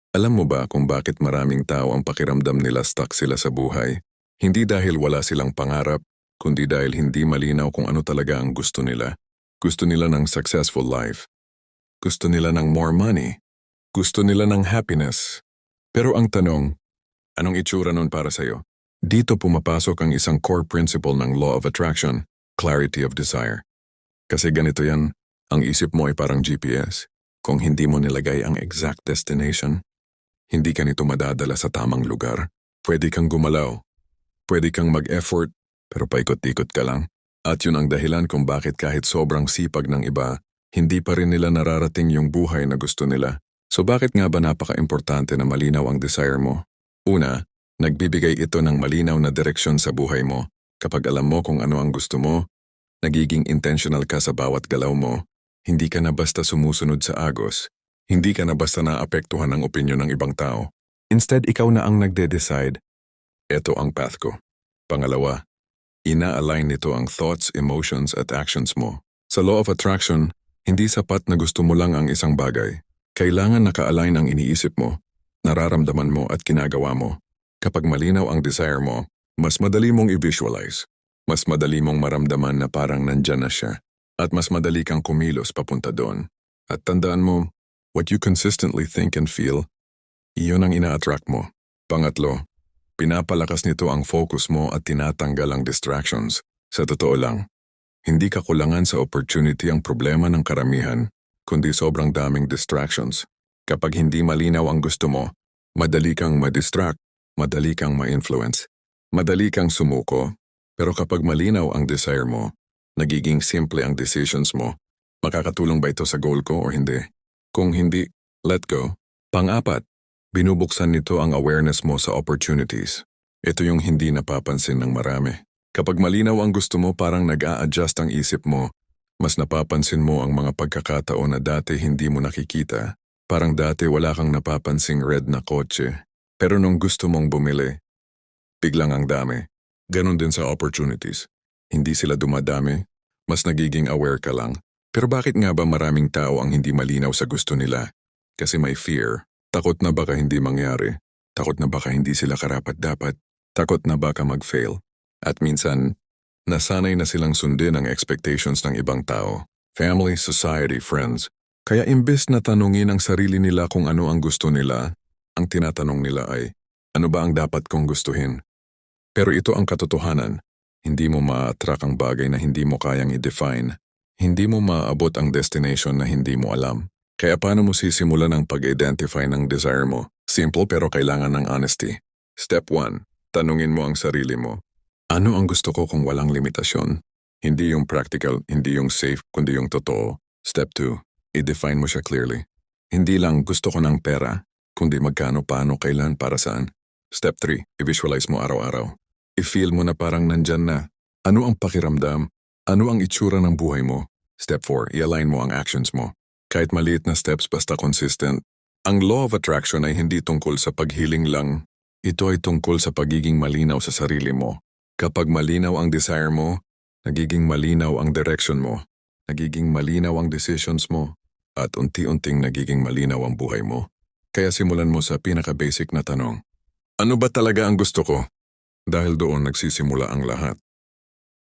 Alam mo ba kung bakit maraming tao ang pakiramdam nila stuck sila sa buhay? Hindi dahil wala silang pangarap, kundi dahil hindi malinaw kung ano talaga ang gusto nila. Gusto nila ng successful life. Gusto nila ng more money. Gusto nila ng happiness. Pero ang tanong, anong itsura nun para sa'yo? Dito pumapasok ang isang core principle ng Law of Attraction, clarity of desire. Kasi ganito yan, ang isip mo ay parang GPS. Kung hindi mo nilagay ang exact destination, hindi ka nito madadala sa tamang lugar. Pwede kang gumalaw. Pwede kang mag-effort, pero paikot-ikot ka lang. At yun ang dahilan kung bakit kahit sobrang sipag ng iba, hindi pa rin nila nararating yung buhay na gusto nila. So bakit nga ba napaka-importante na malinaw ang desire mo? Una, nagbibigay ito ng malinaw na direksyon sa buhay mo. Kapag alam mo kung ano ang gusto mo, nagiging intentional ka sa bawat galaw mo. Hindi ka na basta sumusunod sa agos. Hindi ka na basta naapektuhan ng opinyon ng ibang tao. Instead, ikaw na ang nagde-decide. Ito ang path ko. Pangalawa, ina-align nito ang thoughts, emotions at actions mo. Sa Law of Attraction, hindi sapat na gusto mo lang ang isang bagay. Kailangan naka-align ang iniisip mo, nararamdaman mo at ginagawa mo. Kapag malinaw ang desire mo, mas madali mong i-visualize. Mas madali mong maramdaman na parang nandyan na siya. At mas madali kang kumilos papunta doon. At tandaan mo, what you consistently think and feel, iyon ang ina-attract mo. Pangatlo, pinapalakas nito ang focus mo at tinatanggal ang distractions. Sa totoo lang, hindi kakulangan sa opportunity ang problema ng karamihan, kundi sobrang daming distractions. Kapag hindi malinaw ang gusto mo, madali kang ma-distract, madali kang ma-influence, madali kang sumuko. Pero kapag malinaw ang desire mo, nagiging simple ang decisions mo. Makakatulong ba ito sa goal ko o hindi? Kung hindi, let go. Pang-apat, binubuksan nito ang awareness mo sa opportunities. Ito yung hindi napapansin ng marami. Kapag malinaw ang gusto mo, parang nag-a-adjust ang isip mo. Mas napapansin mo ang mga pagkakataon na dati hindi mo nakikita. Parang dati wala kang napapansing red na kotse. Pero nung gusto mong bumili, biglang ang dami. Ganon din sa opportunities. Hindi sila dumadami, mas nagiging aware ka lang. Pero bakit nga ba maraming tao ang hindi malinaw sa gusto nila? Kasi may fear. Takot na baka hindi mangyari. Takot na baka hindi sila karapat-dapat. Takot na baka mag-fail. At minsan, nasanay na silang sundin ang expectations ng ibang tao. Family, society, friends. Kaya imbes na tanungin ang sarili nila kung ano ang gusto nila, ang tinatanong nila ay, ano ba ang dapat kong gustuhin? Pero ito ang katotohanan. Hindi mo ma-attract ang bagay na hindi mo kayang i-define. Hindi mo maaabot ang destination na hindi mo alam. Kaya paano mo sisimulan ang pag-identify ng desire mo? Simple pero kailangan ng honesty. Step 1. Tanungin mo ang sarili mo. Ano ang gusto ko kung walang limitasyon? Hindi yung practical, hindi yung safe, kundi yung totoo. Step 2. I-define mo siya clearly. Hindi lang gusto ko ng pera, kundi magkano, paano, kailan, para saan. Step 3. I-visualize mo araw-araw. I-feel mo na parang nandyan na. Ano ang pakiramdam? Ano ang itsura ng buhay mo? Step 4. I-align mo ang actions mo. Kahit maliit na steps basta consistent. Ang Law of Attraction ay hindi tungkol sa paghiling lang. Ito ay tungkol sa pagiging malinaw sa sarili mo. Kapag malinaw ang desire mo, nagiging malinaw ang direction mo. Nagiging malinaw ang decisions mo. At unti-unting nagiging malinaw ang buhay mo. Kaya simulan mo sa pinaka-basic na tanong. Ano ba talaga ang gusto ko? Dahil doon nagsisimula ang lahat.